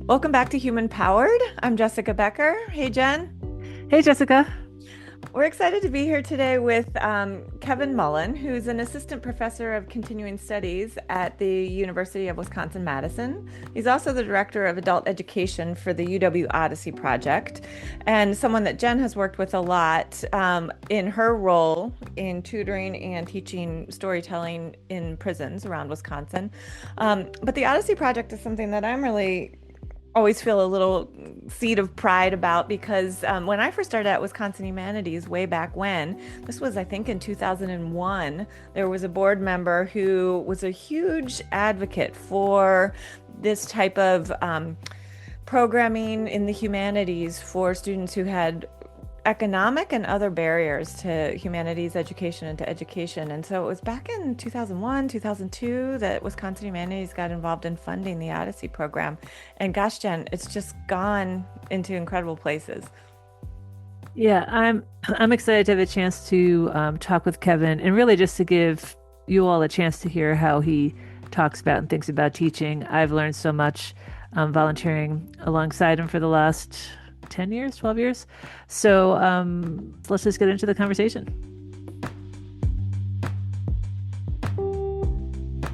Welcome back to Human Powered. I'm Jessica Becker. Hey, Jen. Hey, Jessica. We're excited to be here today with Kevin Mullen, who's an assistant professor of continuing studies at the University of Wisconsin-Madison. He's also the director of adult education for the UW Odyssey Project, and someone that Jen has worked with a lot in her role in tutoring and teaching storytelling in prisons around Wisconsin. But the Odyssey Project is something that I'm really always feel a little seed of pride about because when I first started at Wisconsin Humanities way back when, this was I think in 2001, there was a board member who was a huge advocate for this type of programming in the humanities for students who had economic and other barriers to humanities education and to education. And so it was back in 2001, 2002 that Wisconsin Humanities got involved in funding the Odyssey program. And gosh, Jen, it's just gone into incredible places. Yeah, I'm excited to have a chance to talk with Kevin and really just to give you all a chance to hear how he talks about and thinks about teaching. I've learned so much volunteering alongside him for the last 10 years, 12 years. So let's just get into the conversation.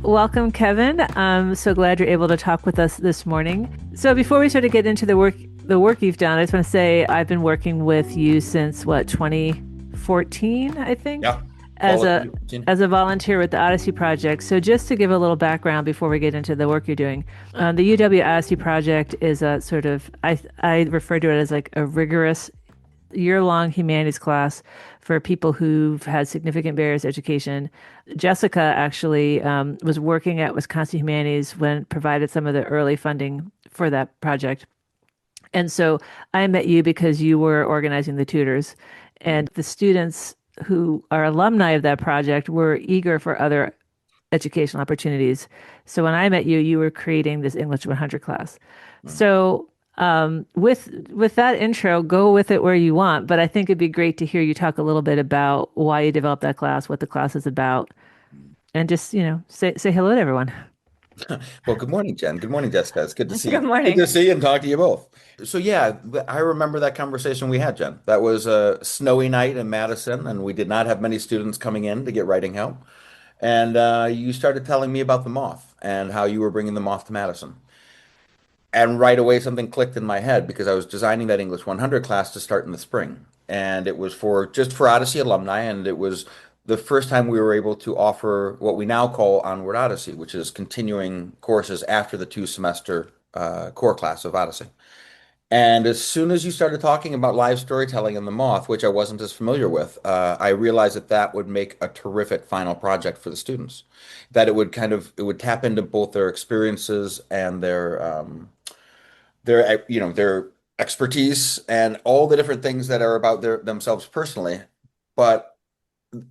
Welcome, Kevin. I'm so glad you're able to talk with us this morning. So before we sort of get into the work you've done, I just want to say I've been working with you since what, 2014, I think, Yeah. as a as a volunteer with the Odyssey Project. So just to give a little background before we get into the work you're doing, the UW Odyssey Project is a sort of I refer to it as like a rigorous year-long humanities class for people who've had significant barriers to education. Jessica actually was working at Wisconsin Humanities when provided some of the early funding for that project. And so I met you because you were organizing the tutors, and the students who are alumni of that project were eager for other educational opportunities. So when I met you, you were creating this English 100 class. So with that intro, go with it where you want. But I think it'd be great to hear you talk a little bit about why you developed that class, what the class is about, and just say hello to everyone. Well, good morning, Jen. Good morning, Jessica. It's good to see Good you. Good to morning. see you and talk to you both. So yeah, I remember that conversation we had, Jen. That was a snowy night in Madison, and we did not have many students coming in to get writing help. And you started telling me about the moth and how you were bringing the moth to Madison. And right away, something clicked in my head because I was designing that English 100 class to start in the spring. And it was for just for Odyssey alumni. And it was the first time we were able to offer what we now call Onward Odyssey, which is continuing courses after the two-semester core class of Odyssey. And as soon as you started talking about live storytelling and the moth, which I wasn't as familiar with, I realized that that would make a terrific final project for the students. That it would tap into both their experiences and their expertise and all the different things that are about themselves personally, but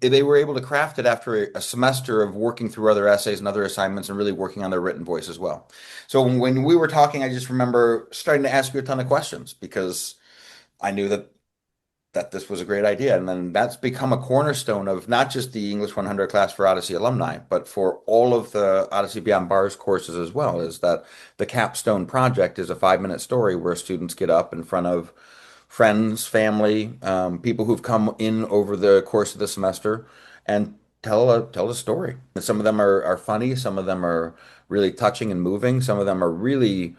they were able to craft it after a semester of working through other essays and other assignments and really working on their written voice as well. So when we were talking, I just remember starting to ask you a ton of questions because I knew that this was a great idea. And then that's become a cornerstone of not just the English 100 class for Odyssey alumni, but for all of the Odyssey Beyond Bars courses as well, is that the capstone project is a 5-minute story where students get up in front of friends, family, people who've come in over the course of the semester and tell a story. And some of them are funny, some of them are really touching and moving, some of them are really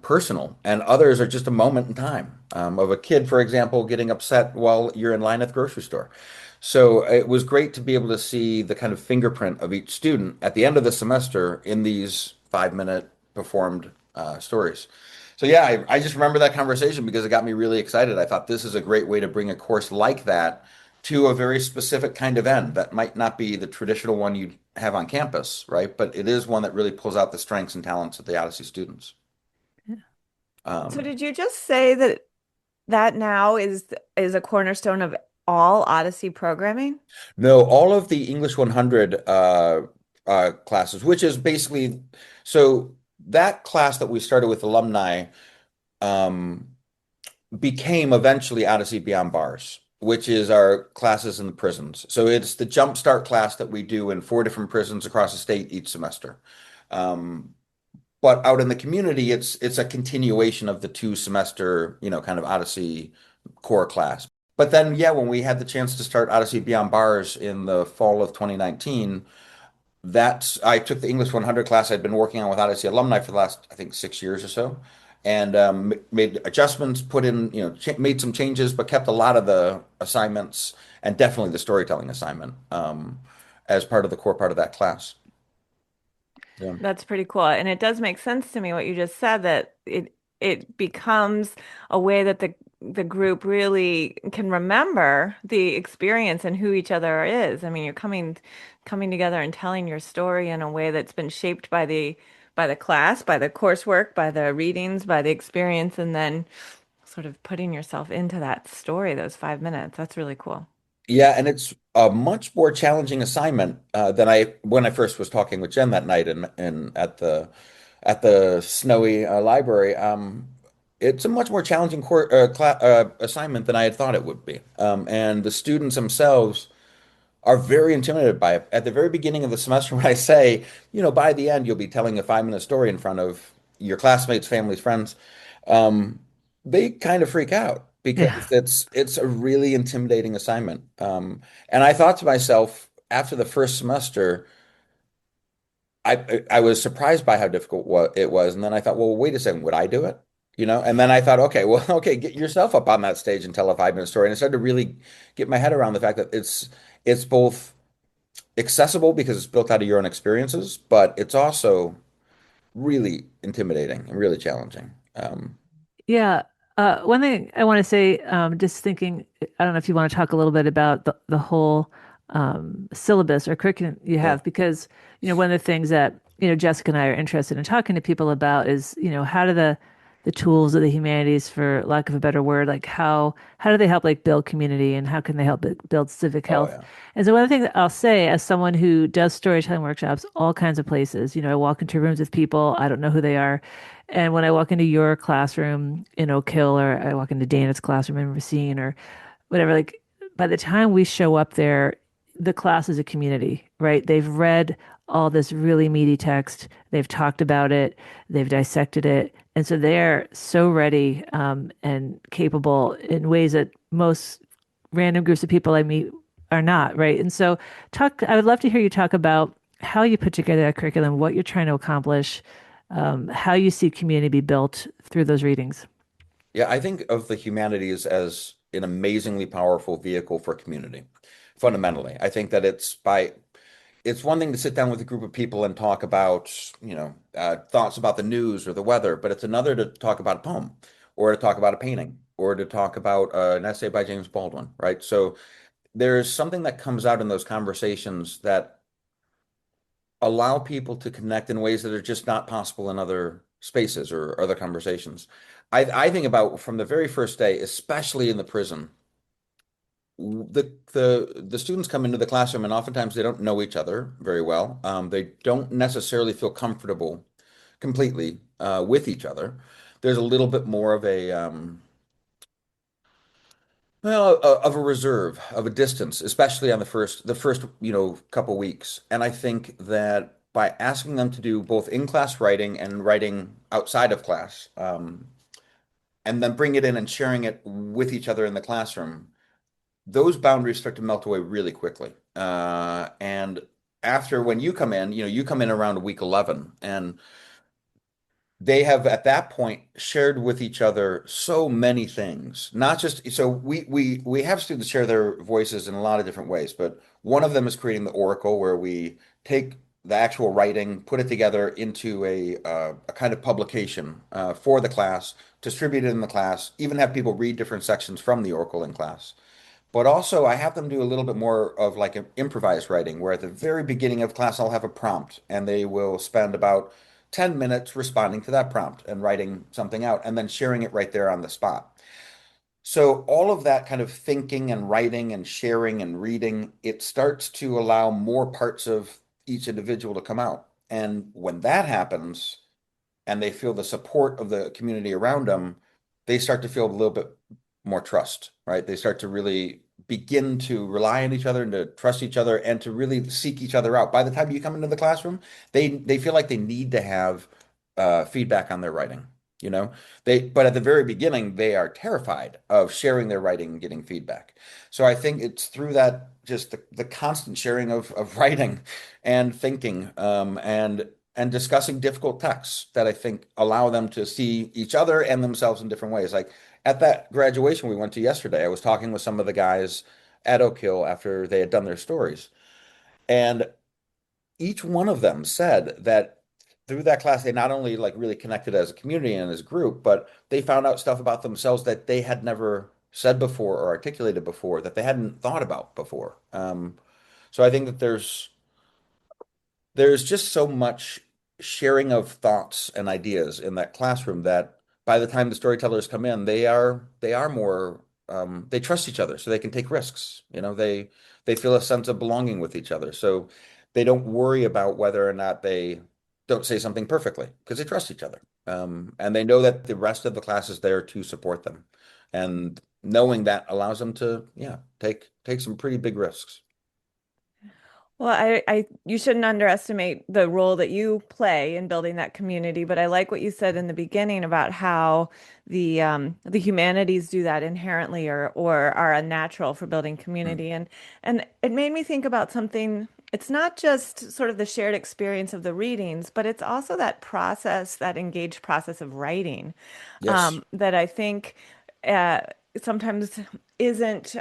personal, and others are just a moment in time of a kid, for example, getting upset while you're in line at the grocery store. So it was great to be able to see the kind of fingerprint of each student at the end of the semester in these 5-minute performed stories. So yeah, I just remember that conversation because it got me really excited. I thought this is a great way to bring a course like that to a very specific kind of end that might not be the traditional one you'd have on campus, right? But it is one that really pulls out the strengths and talents of the Odyssey students. So Um, did you just say that now is a cornerstone of all Odyssey programming? no, all of the English 100 classes, which is basically, so that class that we started with alumni um, became eventually Odyssey Beyond Bars, which is our classes in the prisons. So it's the jumpstart class that we do in 4 different prisons across the state each semester. Um, But out in the community, it's a continuation of the 2 semester, kind of Odyssey core class. But then, yeah, when we had the chance to start Odyssey Beyond Bars in the fall of 2019, I took the English 100 class I'd been working on with Odyssey alumni for the last, I think, 6 years or so, and made adjustments, put in, made some changes, but kept a lot of the assignments and definitely the storytelling assignment as part of the core part of that class. Yeah. That's pretty cool. And it does make sense to me what you just said that it becomes a way that the group really can remember the experience and who each other is. I mean, you're coming together and telling your story in a way that's been shaped by the class, by the coursework, by the readings, by the experience, and then sort of putting yourself into that story, those 5 minutes. That's really cool. Yeah, and it's a much more challenging assignment than I when I first was talking with Jen that night in at the snowy library. It's a much more challenging assignment than I had thought it would be. And the students themselves are very intimidated by it. At the very beginning of the semester, when I say, by the end, you'll be telling a 5 minute story in front of your classmates, families, friends, um, they kind of freak out Yeah. because it's a really intimidating assignment. And I thought to myself after the first semester, I was surprised by how difficult it was, and then I thought, well, wait a second, would I do it? And then I thought, okay, well, okay, get yourself up on that stage and tell a 5 minute story. And I started to really get my head around the fact that it's both accessible because it's built out of your own experiences, but it's also really intimidating and really challenging. Yeah. One thing I want to say, just thinking, I don't know if you want to talk a little bit about the whole syllabus or curriculum you Yeah. have, because, one of the things that, Jessica and I are interested in talking to people about is, how do the tools of the humanities, for lack of a better word, like how do they help like build community and how can they help build civic Oh health? yeah. And so one of the things that I'll say as someone who does storytelling workshops, all kinds of places, I walk into rooms with people, I don't know who they are. And when I walk into your classroom in Oak Hill, or I walk into Dana's classroom in Racine, or whatever, like by the time we show up there, the class is a community, right? They've read all this really meaty text, they've talked about it, they've dissected it. And so they're so ready and capable in ways that most random groups of people I meet are not, right? And so I would love to hear you talk about how you put together that curriculum, what you're trying to accomplish, how you see community be built through those readings. Yeah, I think of the humanities as an amazingly powerful vehicle for community. Fundamentally, I think that it's one thing to sit down with a group of people and talk about, thoughts about the news or the weather, but it's another to talk about a poem or to talk about a painting or to talk about an essay by James Baldwin, right? So there's something that comes out in those conversations that allow people to connect in ways that are just not possible in other spaces or other conversations. I think about from the very first day, especially in the prison, the students come into the classroom and oftentimes they don't know each other very well. They don't necessarily feel comfortable completely with each other. There's a little bit more of of a reserve, of a distance, especially on the first, couple weeks. And I think that by asking them to do both in-class writing and writing outside of class, and then bring it in and sharing it with each other in the classroom, those boundaries start to melt away really quickly. And after when you come in, you come in around week 11, and they have at that point shared with each other so many things. Not just so we have students share their voices in a lot of different ways, but one of them is creating the oracle where we take the actual writing, put it together into a kind of publication for the class, distribute it in the class, even have people read different sections from the oracle in class. But also, I have them do a little bit more of like an improvised writing, where at the very beginning of class, I'll have a prompt and they will spend about 10 minutes responding to that prompt and writing something out and then sharing it right there on the spot. So, all of that kind of thinking and writing and sharing and reading, it starts to allow more parts of each individual to come out. And when that happens, and they feel the support of the community around them, they start to feel a little bit more trust, right? They start to really begin to rely on each other and to trust each other and to really seek each other out. By the time you come into the classroom, they feel like they need to have feedback on their writing. You know, but at the very beginning, they are terrified of sharing their writing and getting feedback. So I think it's through that, just the constant sharing of writing and thinking, and discussing difficult texts, that I think allow them to see each other and themselves in different ways. Like at that graduation we went to yesterday, I was talking with some of the guys at Oak Hill after they had done their stories. And each one of them said that through that class, they not only like really connected as a community and as a group, but they found out stuff about themselves that they had never said before or articulated before, that they hadn't thought about before. So I think that there's just so much sharing of thoughts and ideas in that classroom, that by the time the storytellers come in, they are more, they trust each other, so they can take risks. They feel a sense of belonging with each other, so they don't worry about whether or not they don't say something perfectly, because they trust each other. And they know that the rest of the class is there to support them, and knowing that allows them to, yeah, take some pretty big risks. Well, you shouldn't underestimate the role that you play in building that community, but I like what you said in the beginning about how the humanities do that inherently, or are unnatural for building Mm. community. And it made me think about something. It's not just sort of the shared experience of the readings, but it's also that process, that engaged process of writing, Yes. that I think uh, sometimes isn't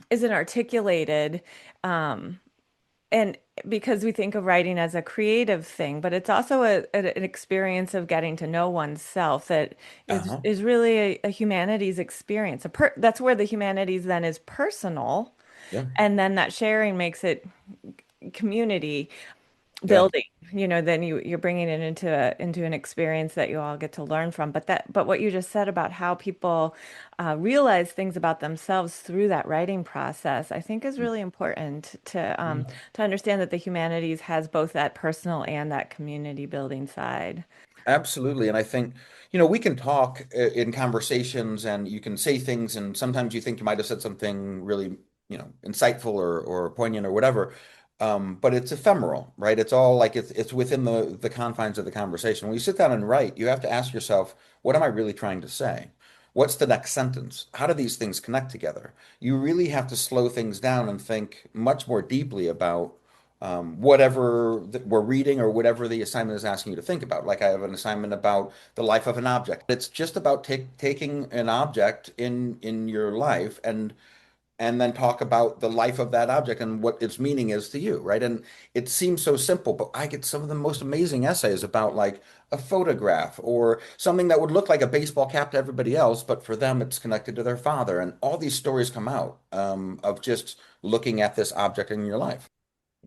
isn't articulated. And because we think of writing as a creative thing, but it's also an experience of getting to know oneself, that is Uh-huh. is really a humanities experience. That's where the humanities then is personal, Yeah. and then that sharing makes it community Yeah. building. Then you're bringing it into an experience that you all get to learn from. But what you just said about how people realize things about themselves through that writing process, I think is really important to understand that the humanities has both that personal and that community building side. Absolutely. And I think, we can talk in conversations, and you can say things, and sometimes you think you might have said something really, insightful or poignant or whatever. But it's ephemeral, right? It's all like it's within the confines of the conversation. When you sit down and write, you have to ask yourself, what am I really trying to say? What's the next sentence? How do these things connect together? You really have to slow things down and think much more deeply about whatever we're reading, or whatever the assignment is asking you to think about. Like I have an assignment about the life of an object. It's just about taking an object in your life, and then talk about the life of that object and what its meaning is to you, right? And it seems so simple, but I get some of the most amazing essays about like a photograph, or something that would look like a baseball cap to everybody else, but for them it's connected to their father. And all these stories come out of just looking at this object in your life.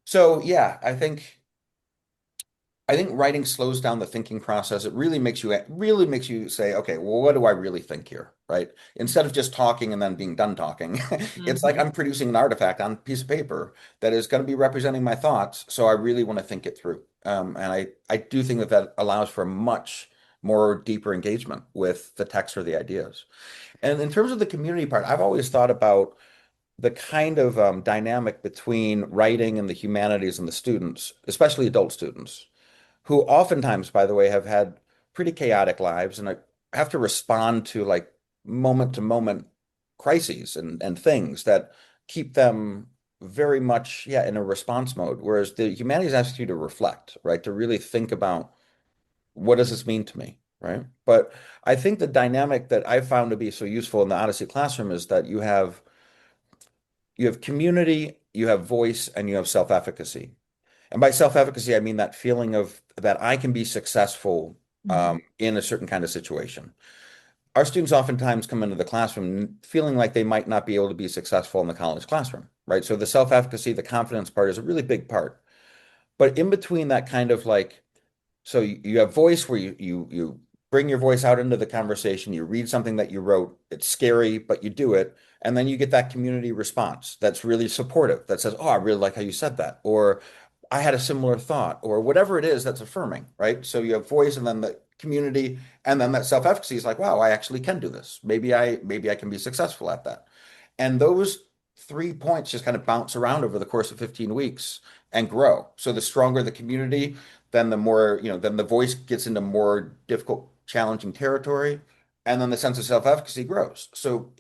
So yeah, I think writing slows down the thinking process. It really makes you say, okay, well, what do I really think here, right? Instead of just talking and then being done talking, it's like Mhm. I'm producing an artifact on a piece of paper that is going to be representing my thoughts. So I really want to think it through. And I do think that allows for much more deeper engagement with the text or the ideas. And in terms of the community part, I've always thought about the kind of dynamic between writing and the humanities and the students, especially adult students, who oftentimes, by the way, have had pretty chaotic lives, and have to respond to like moment to moment crises and things that keep them very much, yeah, in a response mode. Whereas the humanities asks you to reflect, right? To really think about, what does this mean to me, right? But I think the dynamic that I've found to be so useful in the Odyssey classroom is that you have community, you have voice, and you have self-efficacy. And by self-efficacy, I mean that feeling of that I can be successful Mhm. in a certain kind of situation. Our students oftentimes come into the classroom feeling like they might not be able to be successful in the college classroom, right? So the self-efficacy, the confidence part is a really big part. But in between that kind of like, so you have voice, where you bring your voice out into the conversation, you read something that you wrote, it's scary, but you do it, and then you get that community response that's really supportive, that says, "Oh, I really like how you said that," or "I had a similar thought," or whatever it is that's affirming, right? So you have voice, and then the community, and then that self-efficacy is like, "Wow, I actually can do this. Maybe I can be successful at that." And those 3 points just kind of bounce around over the course of 15 weeks and grow. So the stronger the community, then the more, then the voice gets into more difficult, challenging territory, and then the sense of self-efficacy grows. So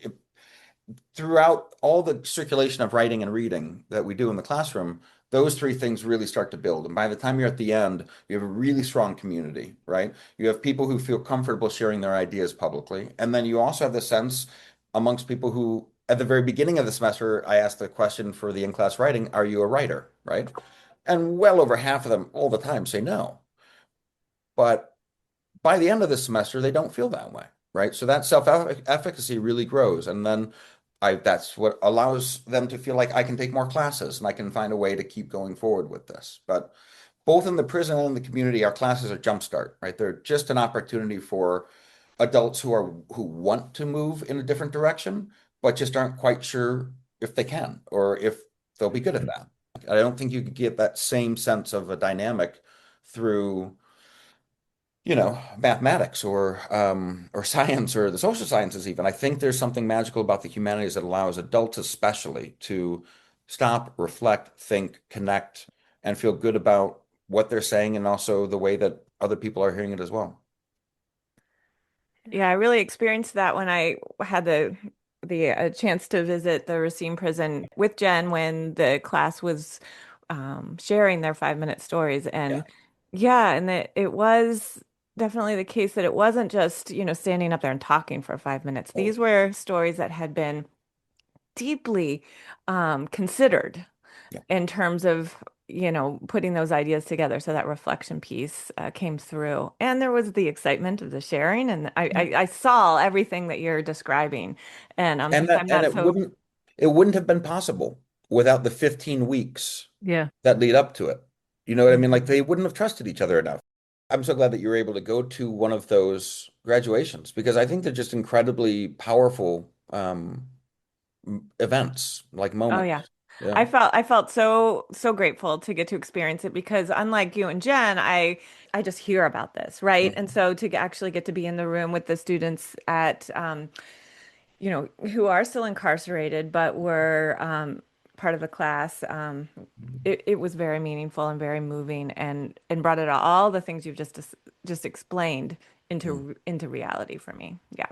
throughout all the circulation of writing and reading that we do in the classroom, those three things really start to build. And by the time you're at the end, you have a really strong community, right? You have people who feel comfortable sharing their ideas publicly. And then you also have the sense amongst people who, at the very beginning of the semester, I asked the question for the in-class writing, are you a writer, right? And well over half of them all the time say no. But by the end of the semester, they don't feel that way, right? So that self-efficacy really grows. And then that's what allows them to feel like I can take more classes and I can find a way to keep going forward with this. But both in the prison and in the community, our classes are jumpstart, right? They're just an opportunity for adults who want to move in a different direction, but just aren't quite sure if they can or if they'll be good at that. I don't think you could get that same sense of a dynamic through mathematics or science or the social sciences even. I think there's something magical about the humanities that allows adults especially to stop, reflect, think, connect, and feel good about what they're saying and also the way that other people are hearing it as well. Yeah, I really experienced that when I had the chance to visit the Racine prison with Jen when the class was sharing their 5 minute stories. Yeah. And yeah, and it was definitely the case that it wasn't just, standing up there and talking for 5 minutes. Oh, These were stories that had been deeply considered yeah. in terms of putting those ideas together, so that reflection piece came through, and there was the excitement of the sharing, and I saw everything that you're describing, and And since that I'm and not so. it wouldn't have been possible without the 15 weeks Yeah. that lead up to it. You know what I mean? Like Mhm. they wouldn't have trusted each other enough. I'm so glad that you were able to go to one of those graduations because I think they're just incredibly powerful events, like Oh moments. yeah. Yeah. I felt so grateful to get to experience it because unlike you and Jen, I just hear about this, right? And Mhm. so to actually get to be in the room with the students at who are still incarcerated, but were part of the class. It was very meaningful and very moving, and brought it all the things you've just explained Mhm. into reality for me. Yeah.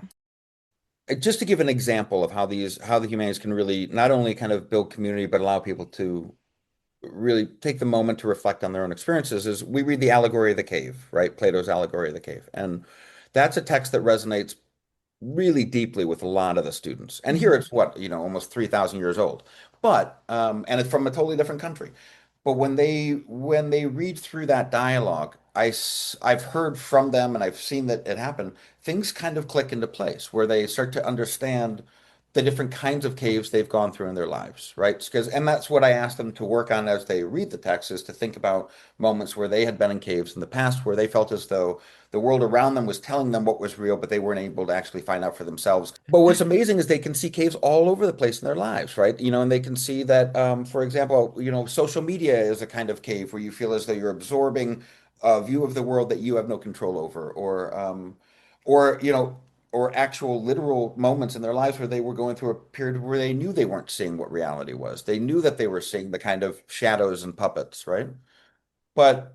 Just to give an example of how the humanities can really not only kind of build community, but allow people to really take the moment to reflect on their own experiences is we read the Allegory of the Cave, right? Plato's Allegory of the Cave. And that's a text that resonates really deeply with a lot of the students. And here Mhm. it's what, almost 3,000 years old. But and it's from a totally different country. But when they read through that dialogue, I've heard from them and I've seen that it happen, things kind of click into place where they start to understand the different kinds of caves they've gone through in their lives, right? And that's what I asked them to work on as they read the text is to think about moments where they had been in caves in the past where they felt as though the world around them was telling them what was real, but they weren't able to actually find out for themselves. But what's amazing is they can see caves all over the place in their lives, right? And they can see that, for example, social media is a kind of cave where you feel as though you're absorbing a view of the world that you have no control over, or or actual literal moments in their lives where they were going through a period where they knew they weren't seeing what reality was. They knew that they were seeing the kind of shadows and puppets, right? But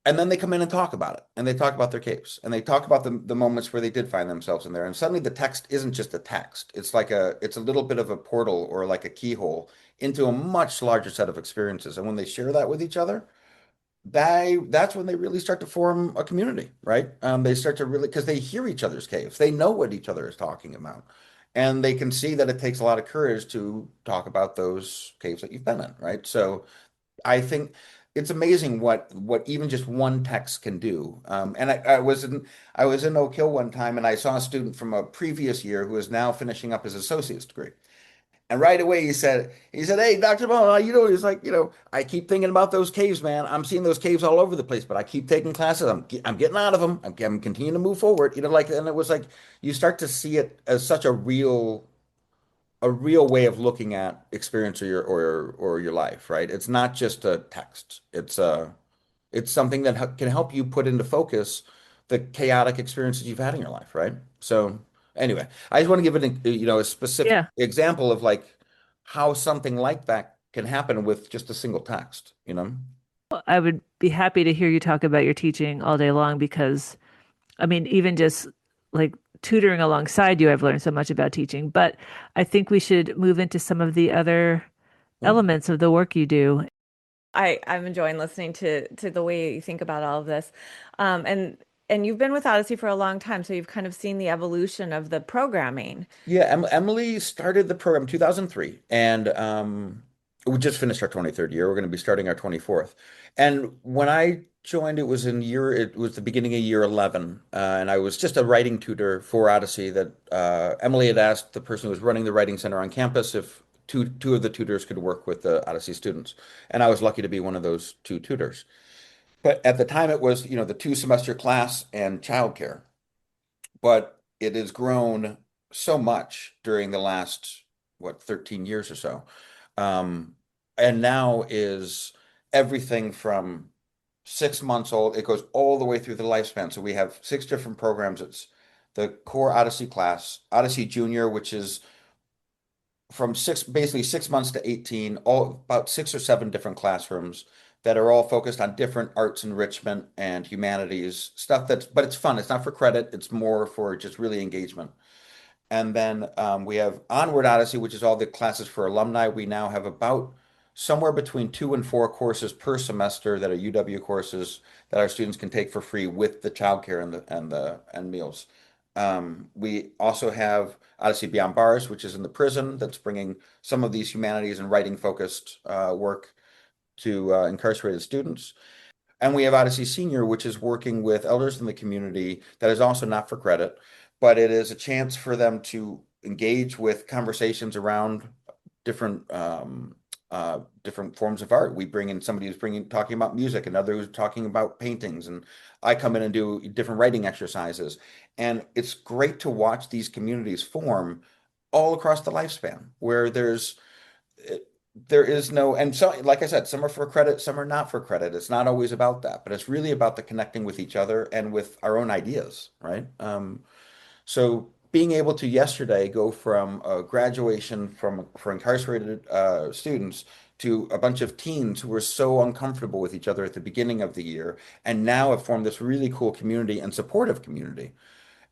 and then they come in and talk about it, and they talk about their caves, and they talk about the moments where they did find themselves in there. And suddenly the text isn't just a text. It's a little bit of a portal or like a keyhole into a much larger set of experiences. And when they share that with each other, that's when they really start to form a community, right? They start to really because they hear each other's caves. They know what each other is talking about. And they can see that it takes a lot of courage to talk about those caves that you've been in, right? So I think it's amazing what even just one text can do. And I was in Oak Hill one time, and I saw a student from a previous year who is now finishing up his associate's degree. And right away he said, "Hey, Dr. Mullen, he's like, I keep thinking about those caves, man. I'm seeing those caves all over the place, but I keep taking classes. I'm getting out of them. I'm continuing to move forward. And it was like you start to see it as such a real way of looking at experience or your life, right? It's not just a text. It's something that can help you put into focus the chaotic experiences you've had in your life, right? So anyway, I just want to give a specific Yeah. example of like how something like that can happen with just a single text. I would be happy to hear you talk about your teaching all day long because, I mean, even just like tutoring alongside you, I've learned so much about teaching. But I think we should move into some of the other Yeah. elements of the work you do. I'm enjoying listening to the way you think about all of this. And you've been with Odyssey for a long time, so you've kind of seen the evolution of the programming. Yeah, Emily started the program in 2003, and we just finished our 23rd year. We're going to be starting our 24th. And when I joined, it was the beginning of year 11, and I was just a writing tutor for Odyssey that Emily had asked the person who was running the writing center on campus if two of the tutors could work with the Odyssey students. And I was lucky to be one of those two tutors. But at the time, it was, the 2 semester class and childcare, but it has grown so much during the last, what, 13 years or so. Um, and now is everything from 6 months old, it goes all the way through the lifespan. So we have 6 different programs. It's the core Odyssey class, Odyssey Junior, which is from basically 6 months to 18, all about 6 or 7 different classrooms that are all focused on different arts enrichment and humanities stuff but it's fun. It's not for credit. It's more for just really engagement. And then we have Onward Odyssey, which is all the classes for alumni. We now have about somewhere between 2 and 4 courses per semester that are UW courses that our students can take for free with the childcare and meals. We also have Odyssey Beyond Bars, which is in the prison, that's bringing some of these humanities and writing focused work to incarcerated students. And we have Odyssey Senior, which is working with elders in the community that is also not for credit, but it is a chance for them to engage with conversations around different different forms of art. We bring in somebody who's talking about music, another who's talking about paintings, and I come in and do different writing exercises. And it's great to watch these communities form all across the lifespan, where there is no, and so, like I said, some are for credit, some are not for credit. It's not always about that, but it's really about the connecting with each other and with our own ideas, right? So being able to yesterday go from a graduation for incarcerated students to a bunch of teens who were so uncomfortable with each other at the beginning of the year, and now have formed this really cool community and supportive community.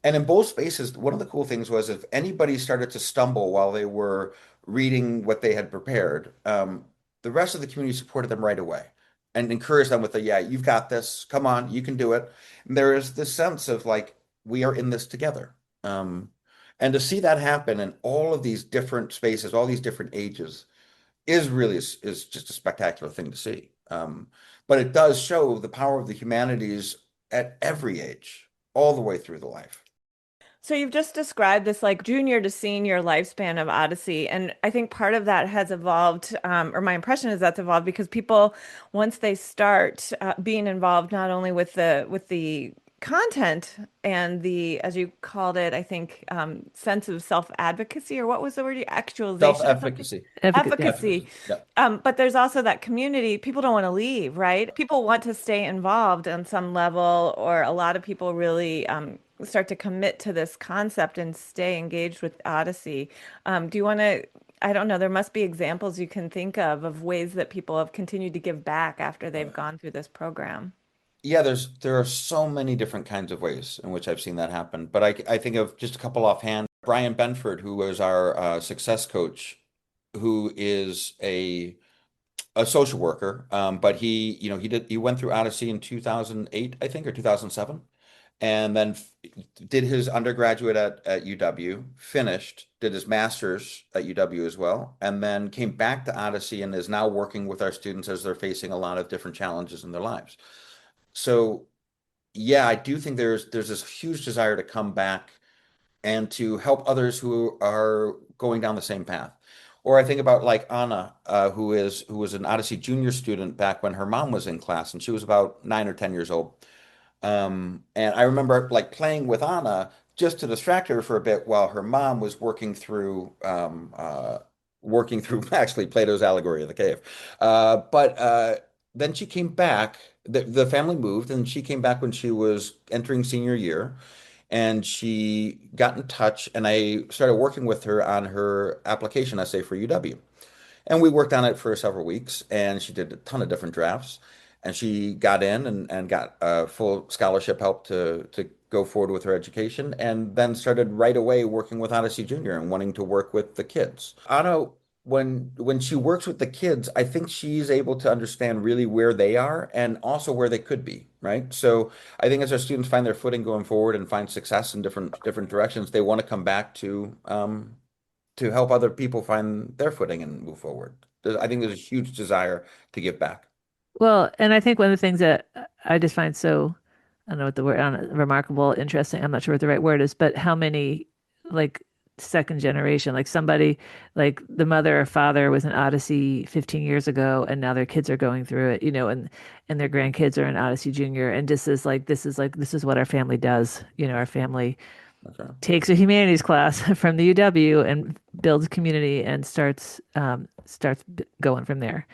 And in both spaces, one of the cool things was if anybody started to stumble while they were reading what they had prepared, the rest of the community supported them right away and encouraged them with the, yeah, you've got this. Come on, you can do it. And there is this sense of like, we are in this together. And to see that happen in all of these different spaces, all these different ages, is just a spectacular thing to see. But it does show the power of the humanities at every age, all the way through the life. So you've just described this like junior to senior lifespan of Odyssey, and I think part of that has evolved, or my impression is that's evolved because people, once they start being involved, not only with the content and the, as you called it, I think, sense of self-advocacy, or what was the word? Actualization of something? Self-efficacy. Yeah. Efficacy. Efficacy. Yeah. But there's also that community. People don't want to leave, right? People want to stay involved on some level, or a lot of people really start to commit to this concept and stay engaged with Odyssey. Do you want to? I don't know. There must be examples you can think of ways that people have continued to give back after they've gone through this program. Yeah, there are so many different kinds of ways in which I've seen that happen. But I think of just a couple offhand. Brian Benford, who was our success coach, who is a social worker, but he went through Odyssey in 2008, I think, or 2007, and then did his undergraduate at UW, finished, did his master's at UW as well, and then came back to Odyssey and is now working with our students as they're facing a lot of different challenges in their lives. So yeah, I do think there's this huge desire to come back and to help others who are going down the same path. Or I think about like Anna, who was an Odyssey Junior student back when her mom was in class, and she was about 9 or 10 years old. And I remember like playing with Anna just to distract her for a bit while her mom was working through actually Plato's Allegory of the Cave. But then she came back. The family moved, and she came back when she was entering senior year, and she got in touch, and I started working with her on her application essay for UW. And we worked on it for several weeks, and she did a ton of different drafts. and she got in and got full scholarship help to go forward with her education, and then started right away working with Odyssey Junior and wanting to work with the kids. Anna, when she works with the kids, I think she's able to understand really where they are and also where they could be, right? So I think as our students find their footing going forward and find success in different directions, they want to come back to help other people find their footing and move forward. I think there's a huge desire to give back. Well, and I think one of the things that I just find so, I don't know what the word, I don't know, remarkable, interesting, I'm not sure what the right word is, but how many like second generation, like somebody like the mother or father was in Odyssey 15 years ago and now their kids are going through it, and their grandkids are in Odyssey Junior and this is what our family does. Our family Okay. takes a humanities class from the UW and builds community and going from there.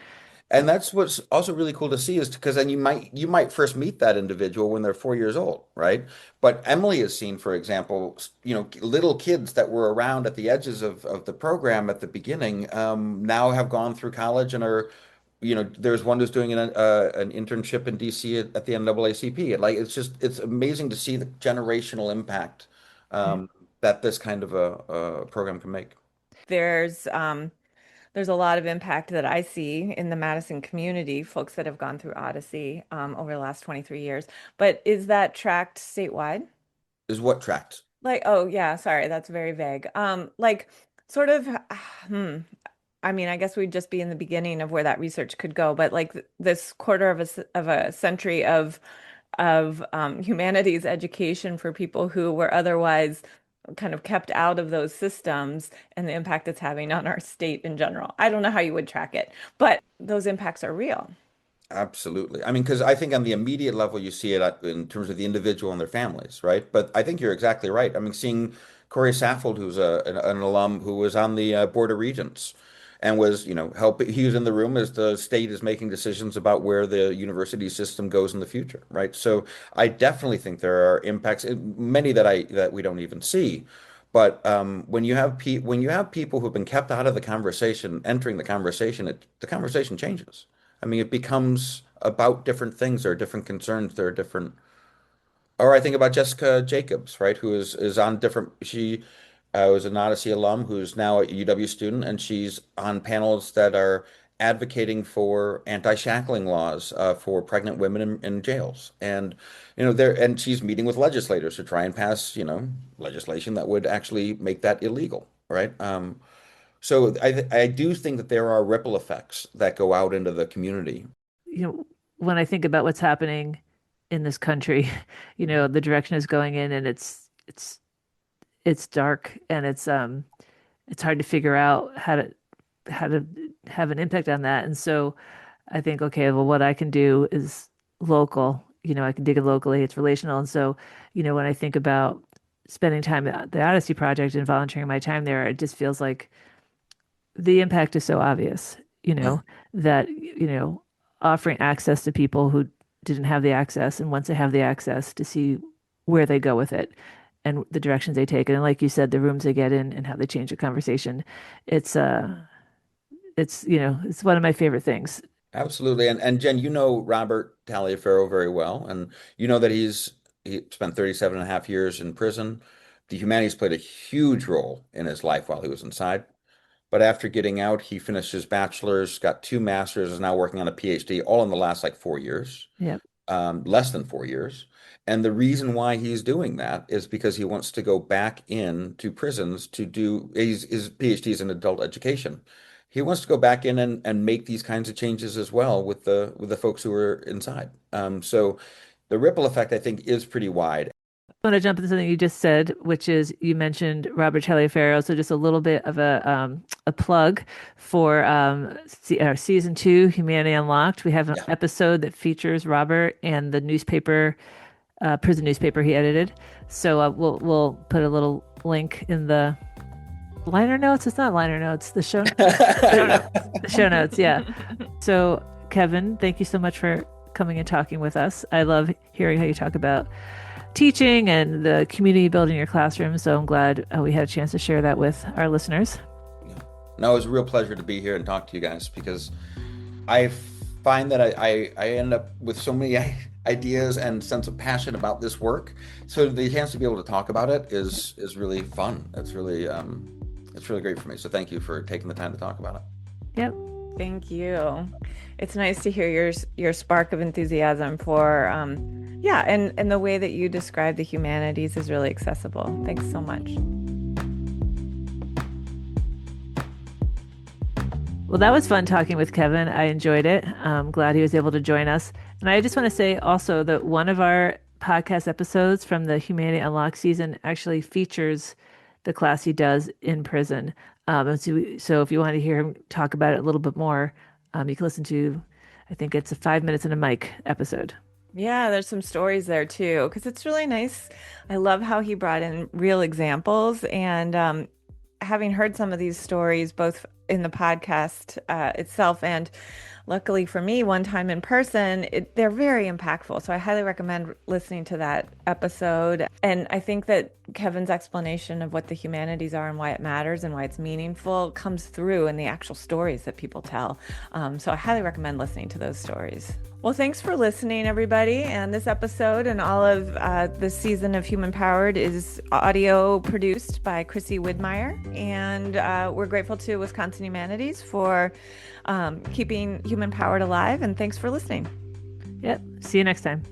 And that's what's also really cool to see is because then you might first meet that individual when they're 4 years old, right? But Emily has seen, for example, little kids that were around at the edges of the program at the beginning now have gone through college and are, there's one who's doing an internship in DC at the NAACP. And like it's amazing to see the generational impact Yeah. um, that this kind of a program can make. There's um, there's a lot of impact that I see in the Madison community, folks that have gone through Odyssey over the last 23 years. But is that tracked statewide? Is what tracked. Like, oh yeah, sorry, that's very vague. Like sort of, hmm. I mean, I guess we'd just be in the beginning of where that research could go, but like this quarter of a century of humanities education for people who were otherwise kind of kept out of those systems and the impact it's having on our state in general. I don't know how you would track it, but those impacts are real. Absolutely. I mean, because I think on the immediate level, you see it in terms of the individual and their families, right? But I think you're exactly right. I mean, seeing Corey Saffold, who's an alum who was on the Board of Regents and was, he was in the room as the state is making decisions about where the university system goes in the future, right? So I definitely think there are impacts, many that we don't even see. But when you have people who've been kept out of the conversation, entering the conversation, the conversation changes. I mean, it becomes about different things. There are different concerns. There are different. Or I think about Jessica Jacobs, right, who is on different. She was an Odyssey alum who's now a UW student, and she's on panels that are advocating for anti-shackling laws for pregnant women in jails. And she's meeting with legislators to try and pass, legislation that would actually make that illegal, right? So I do think that there are ripple effects that go out into the community. When I think about what's happening in this country, the direction is going in and it's dark and it's hard to figure out how to have an impact on that. And so I think, okay, well, what I can do is local. I can dig it locally. It's relational. And so, when I think about spending time at the Odyssey Project and volunteering my time there, it just feels like the impact is so obvious, Yeah, that, offering access to people who didn't have the access and once they have the access to see where they go with it and the directions they take. And like you said, the rooms they get in and how they change the conversation. It's it's one of my favorite things. absolutely. And Jen, you know Robert Taliaferro very well, and you know that he spent 37 and a half years in prison. The humanities played a huge role in his life while he was inside. But after getting out, he finished his bachelor's, got two masters, is now working on a PhD, all in the last like 4 years, Yeah. less than 4 years. And the reason why he's doing that is because he wants to go back into prisons to do his PhD is in adult education. He wants to go back in and make these kinds of changes as well with the folks who are inside. So the ripple effect, I think, is pretty wide. I want to jump into something you just said, which is you mentioned Robert Taliaferro. So just a little bit of a plug for season two, Humanity Unlocked. We have an Yeah. episode that features Robert and the newspaper, prison newspaper he edited. So we'll put a little link in the liner notes. It's not liner notes. Show notes. The show notes. Yeah. So Kevin, thank you so much for coming and talking with us. I love hearing how you talk about teaching and the community building your classroom. So I'm glad we had a chance to share that with our listeners. Yeah. No, it was a real pleasure to be here and talk to you guys because I've find that I end up with so many ideas and sense of passion about this work. So the chance to be able to talk about it is really fun. It's really great for me. So thank you for taking the time to talk about it. Yep. Thank you. It's nice to hear your spark of enthusiasm for yeah, and the way that you describe the humanities is really accessible. Thanks so much. Well, that was fun talking with Kevin. I enjoyed it. I'm glad he was able to join us. And I just want to say also that one of our podcast episodes from the Humanity Unlocked season actually features the class he does in prison. So if you want to hear him talk about it a little bit more, you can listen to, I think it's a 5 minutes in a mic episode. Yeah, there's some stories there too, because it's really nice. I love how he brought in real examples and having heard some of these stories, both in the podcast itself and luckily for me, one time in person, they're very impactful. So I highly recommend listening to that episode. And I think that Kevin's explanation of what the humanities are and why it matters and why it's meaningful comes through in the actual stories that people tell. So I highly recommend listening to those stories. Well, thanks for listening, everybody. And this episode and all of this season of Human Powered is audio produced by Chrissy Widmeyer. And we're grateful to Wisconsin Humanities for keeping Human Powered alive. And thanks for listening. Yep. See you next time.